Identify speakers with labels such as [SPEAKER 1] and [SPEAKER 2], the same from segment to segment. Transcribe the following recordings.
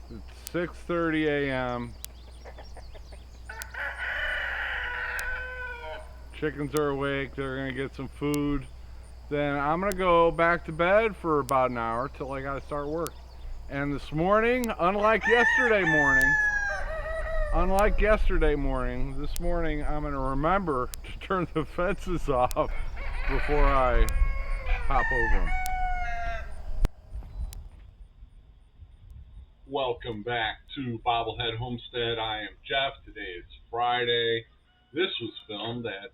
[SPEAKER 1] It's 6:30 a.m. Chickens are awake. They're gonna get some food. Then I'm gonna go back to bed for about an hour till I gotta start work. And this morning, unlike yesterday morning, this morning I'm gonna remember to turn the fences off before I hop over them. Welcome back to Bobblehead Homestead. I am Jeff. Today is Friday. This was filmed at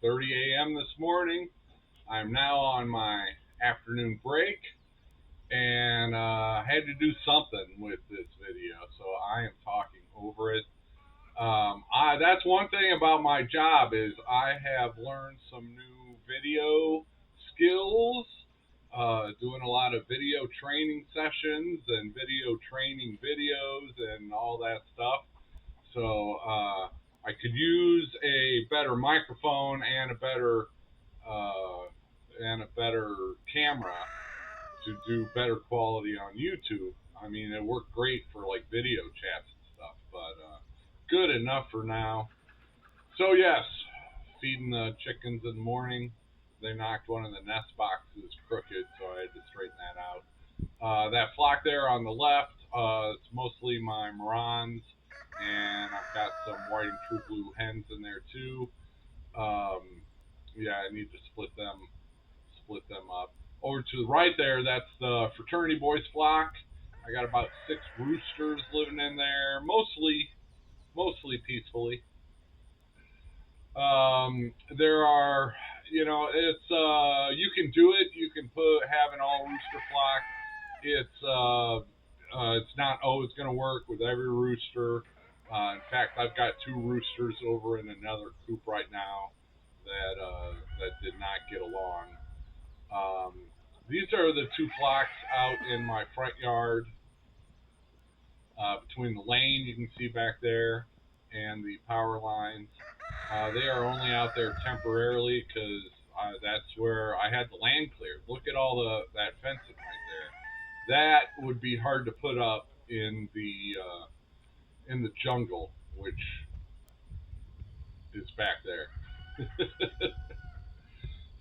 [SPEAKER 1] 6:30 a.m. this morning. I'm now on my afternoon break, and I had to do something with this video, so I am talking over it. That's one thing about my job is I have learned some new video skills, doing a lot of video training sessions and video training videos and all that stuff. So I could use a better microphone uh, and a better camera to do better quality on YouTube. I mean, it worked great for like video chats and stuff, but good enough for now. So yes, feeding the chickens in the morning. They knocked one of the nest boxes crooked, so I had to straighten that out. That flock there on the left, it's mostly my Morans, and I've got some white and true blue hens in there too. Um, yeah, I need to split them up. Over to the right there, that's the fraternity boys flock. I got about 6 roosters living in there, mostly peacefully. There are, it's you can do it. You can have an all rooster flock. It's not always going to work with every rooster. In fact, I've got 2 roosters over in another coop right now that did not get along. Um, these are the 2 flocks out in my front yard, between the lane you can see back there and the power lines. They are only out there temporarily because that's where I had the land cleared. Look at all that fencing right there. That would be hard to put up in the jungle, which is back there.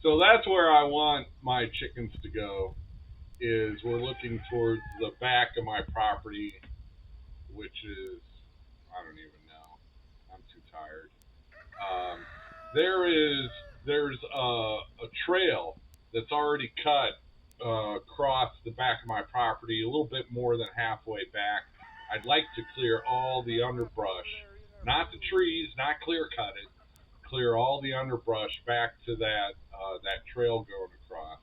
[SPEAKER 1] So that's where I want my chickens to go. Is we're looking towards the back of my property, which is, I don't even know. I'm too tired. Um, there's a trail that's already cut across the back of my property, a little bit more than halfway back. I'd like to clear all the underbrush, not the trees, not clear cut it, clear all the underbrush back to that trail going across,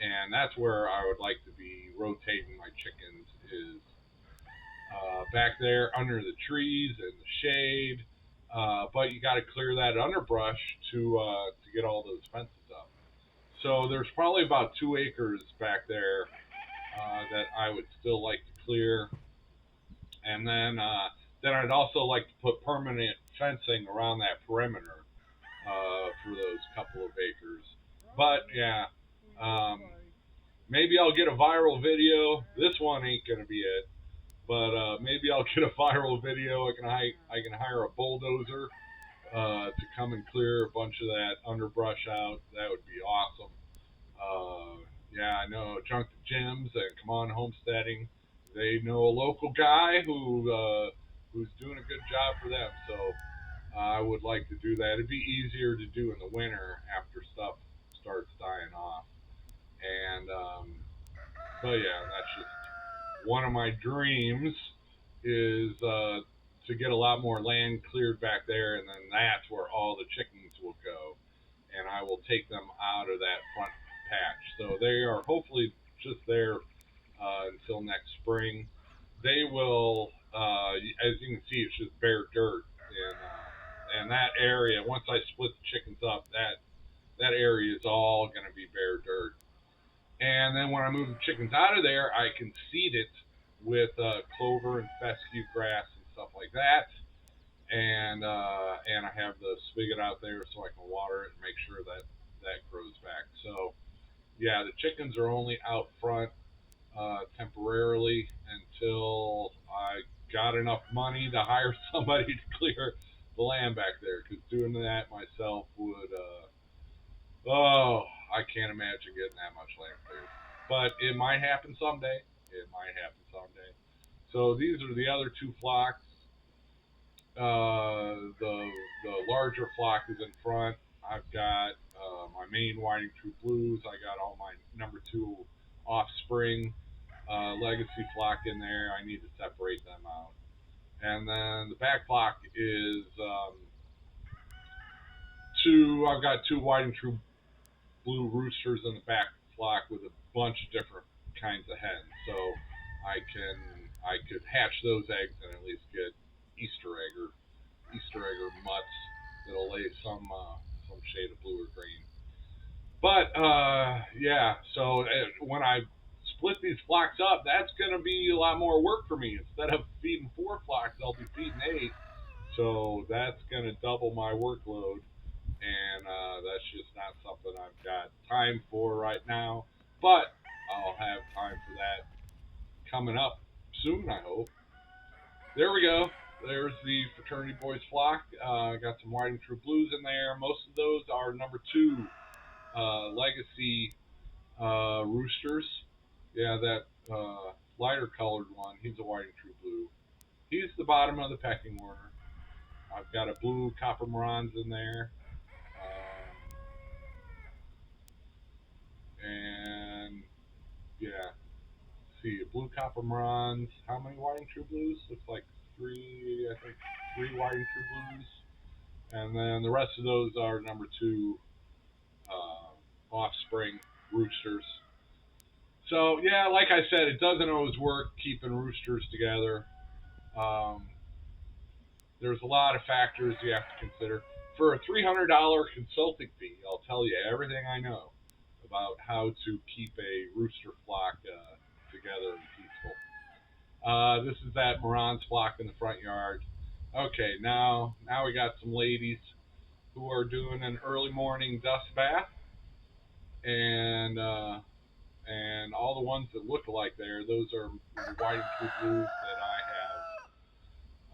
[SPEAKER 1] and that's where I would like to be rotating my chickens is back there under the trees and the shade. But you got to clear that underbrush to get all those fences up. So there's probably about 2 acres back there that I would still like to clear, and then I'd also like to put permanent fencing around that perimeter for those couple of acres. But yeah, um, maybe I'll get a viral video. This one ain't gonna be it, but maybe I'll get a viral video. I can hire a bulldozer to come and clear a bunch of that underbrush out. That would be awesome. Yeah, I know Junk Gyms and Come On Homesteading. They know a local guy who's doing a good job for them. So I would like to do that. It'd be easier to do in the winter after stuff starts dying off. And but yeah, that's just one of my dreams is to get a lot more land cleared back there, and then that's where all the chickens will go, and I will take them out of that front patch. So they are hopefully just there until next spring. They will, as you can see, it's just bare dirt, and that area. Once I split the chickens up, that area is all going to be bare dirt. And then when I move the chickens out of there, I can seed it with clover and fescue grass and stuff like that. And I have the spigot out there so I can water it and make sure that grows back. So yeah, the chickens are only out front temporarily until I got enough money to hire somebody to clear the land back there, because doing that myself would, oh, I can't imagine getting that much land cleared. But it might happen someday. It might happen someday. So these are the other two flocks. The larger flock is in front. I've got my main whiting true blues. I got all my number 2 offspring legacy flock in there. I need to separate them out. And then the back flock is I've got 2 whiting true blue roosters in the back flock with a bunch of different kinds of hens. So I could hatch those eggs and at least get Easter egg or mutts that'll lay some shade of blue or green. But yeah, so when I split these flocks up, that's going to be a lot more work for me. Instead of feeding 4 flocks, I'll be feeding 8. So that's going to double my workload, and that's just not something I've got time for right now. But I'll have time for that coming up soon, I hope. There we go. There's the fraternity boys flock. Got some whiting true blues in there. Most of those are number 2 legacy roosters. Yeah, that lighter colored one, he's a whiting true blue. He's the bottom of the pecking order. I've got a blue copper marans in there. And yeah, see, blue copper marans. How many whiting true blues? Looks like 3, I think 3 whiting true blues. And then the rest of those are number 2 offspring roosters. So yeah, like I said, it doesn't always work keeping roosters together. There's a lot of factors you have to consider. For a $300 consulting fee, I'll tell you everything I know about how to keep a rooster flock together and peaceful. This is that Moran's flock in the front yard. Okay, now we got some ladies who are doing an early morning dust bath, and all the ones that look alike there, those are whiting true blues that I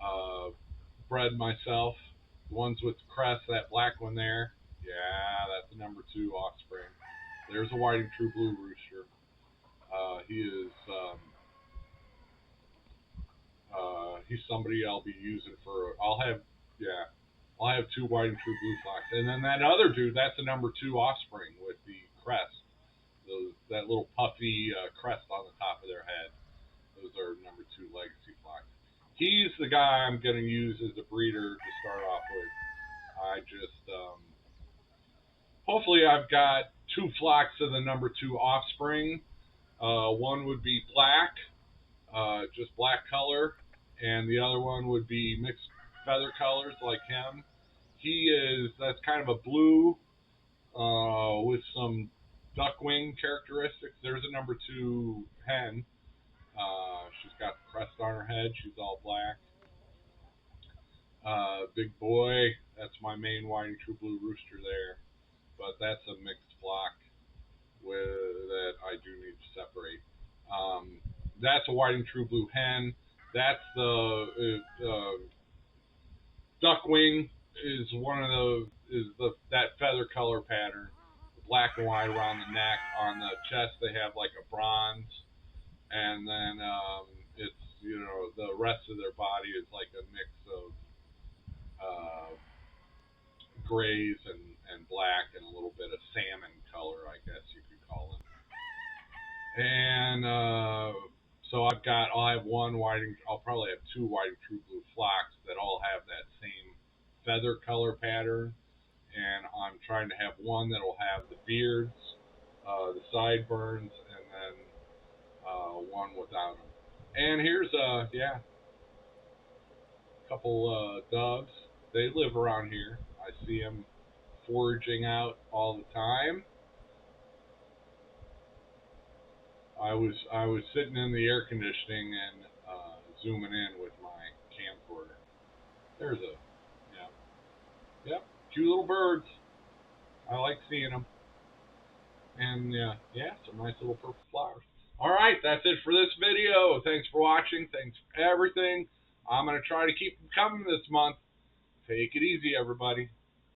[SPEAKER 1] have bred myself. The ones with the crest, that black one there, yeah, that's the number 2 offspring. There's a whiting true blue rooster. He is he's somebody I'll be using for. I'll have 2 whiting true blue flocks, and then that other dude, that's the number 2 offspring with the crest. That little puffy crest on the top of their head. Those are number 2 legacy flocks. He's the guy I'm going to use as a breeder to start off with. I just hopefully I've got 2 flocks of the number 2 offspring. One would be black, just black color, and the other one would be mixed feather colors like him. That's kind of a blue with some duck-wing characteristics. There's a number 2 hen. She's got the crest on her head. She's all black. Big boy, that's my main whiting true blue rooster there. But that's a mixed flock that I do need to separate. That's a whiting true blue hen. That's the duck-wing is that feather color pattern. Black and white around the neck. On the chest, they have like a bronze, and then it's the rest of their body is like a mix of grays and black and a little bit of salmon color, I guess you could call it. And so I'll have one whiting. I'll probably have 2 whiting true blue flocks that all have that same feather color pattern. And I'm trying to have one that will have the beards, the sideburns, and then one without them. And here's a couple doves. They live around here. I see them foraging out all the time. I was sitting in the air conditioning and zooming in with my camcorder. There's cute little birds. I like seeing them. And some nice little purple flowers. All right, that's it for this video. Thanks for watching. Thanks for everything. I'm going to try to keep them coming this month. Take it easy, everybody.